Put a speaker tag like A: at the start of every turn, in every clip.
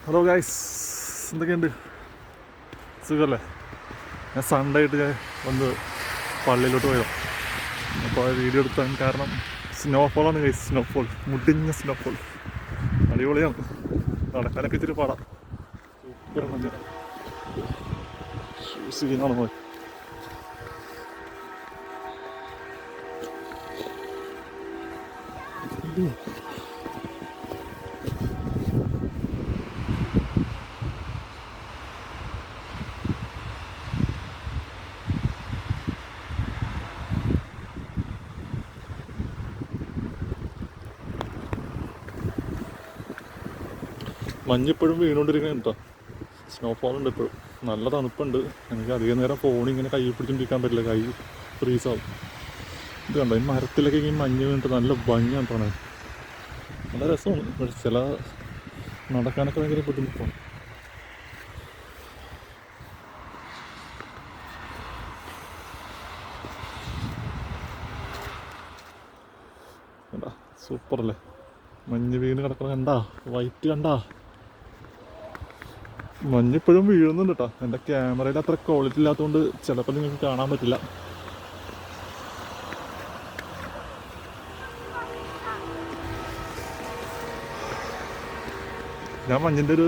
A: Hello guys, എന്തൊക്കെയുണ്ട്? സുഖമല്ലേ? ഞാൻ സൺഡേ ആയിട്ട് ഞാൻ വന്ന് പള്ളിയിലോട്ട് പോയോ. അപ്പോൾ വീഡിയോ എടുത്താൻ കാരണം സ്നോഫോളാണ് ഗൈസ്. സ്നോഫോൾ, മുടിഞ്ഞ സ്നോഫോൾ. അടിപൊളിയാണ്. നടക്കാനൊക്കെ ഇച്ചിരി പാടാം. സൂപ്പർ മഞ്ഞ. ഷൂസ് ചെയ്യുന്നതാണ് പോയി. മഞ്ഞിപ്പോഴും വീണുകൊണ്ടിരിക്കുന്നത് കേട്ടോ. സ്നോഫോൾ ഉണ്ട് ഇപ്പോഴും. നല്ല തണുപ്പുണ്ട്. എനിക്ക് അധികം നേരം ഫോണിൽ ഇങ്ങനെ കൈ പിടിച്ചോണ്ടിരിക്കാൻ പറ്റില്ല, കൈ ഫ്രീസാവും. ഇത് കണ്ടോ, ഈ മരത്തിലൊക്കെ ഈ മഞ്ഞ് വീണിട്ട് നല്ല ഭംഗിയാണ് കാണാൻ. നല്ല രസമാണ്. പക്ഷെ ചില നടക്കാനൊക്കെ ഭയങ്കര ബുദ്ധിമുട്ടാണ്. കണ്ടാ സൂപ്പറല്ലേ? മഞ്ഞ് വീണ് കിടക്കണം. കണ്ടാ വൈറ്റ് കണ്ടാ? മഞ്ഞിപ്പോഴും വീഴുന്നുണ്ട് കേട്ടോ. എൻ്റെ ക്യാമറയിൽ അത്ര ക്വാളിറ്റി ഇല്ലാത്തതുകൊണ്ട് ചിലപ്പോൾ നിങ്ങൾക്ക് കാണാൻ പറ്റില്ല. ഞാൻ മഞ്ഞിൻ്റെ ഒരു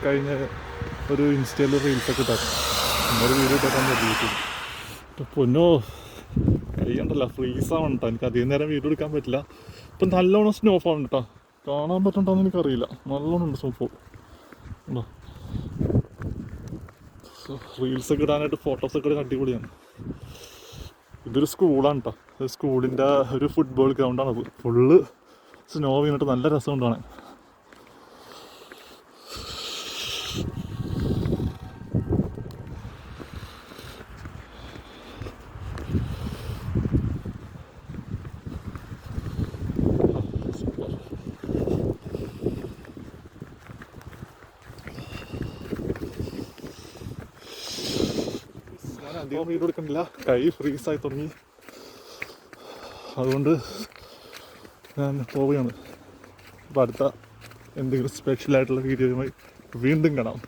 A: കഴിഞ്ഞ ഒരു ഇൻസ്റ്റയിൽ റീൽസൊക്കെ ഇട്ടായിരുന്നു. ഒരു വീഡിയോ ഇട്ടാക്കാൻ പറ്റില്ല. പൊന്നോ, കൈയുണ്ടല്ലോ ഫ്രീസാണ് കേട്ടോ. എനിക്ക് അധികം നേരം വീഡിയോ എടുക്കാൻ പറ്റില്ല. ഇപ്പം നല്ലോണം സ്നോഫോൾ ഉണ്ട് കേട്ടോ. കാണാൻ പറ്റണ്ടോന്ന് എനിക്കറിയില്ല. നല്ലോണം ഉണ്ട് സ്നോഫോൾ. ഉണ്ടോ? റീൽസൊക്കെ ഇടാനായിട്ട് ഫോട്ടോസൊക്കെ ഇടാൻ അടിപൊളിയാണ്. ഇതൊരു സ്കൂളാണ് കേട്ടോ. സ്കൂളിൻ്റെ ഒരു ഫുട്ബോൾ ഗ്രൗണ്ടാണത്. ഫുള്ള് സ്നോ വീണിട്ട് നല്ല രസമുണ്ട് കാണാൻ. ഞാൻ അധികം വീഡിയോ എടുക്കുന്നില്ല, കൈ ഫ്രീസായി തുടങ്ങി. അതുകൊണ്ട് ഞാൻ പോവുകയാണ്. അപ്പോൾ അടുത്ത എന്തെങ്കിലും സ്പെഷ്യലായിട്ടുള്ള വീഡിയോയുമായി വീണ്ടും കാണാം.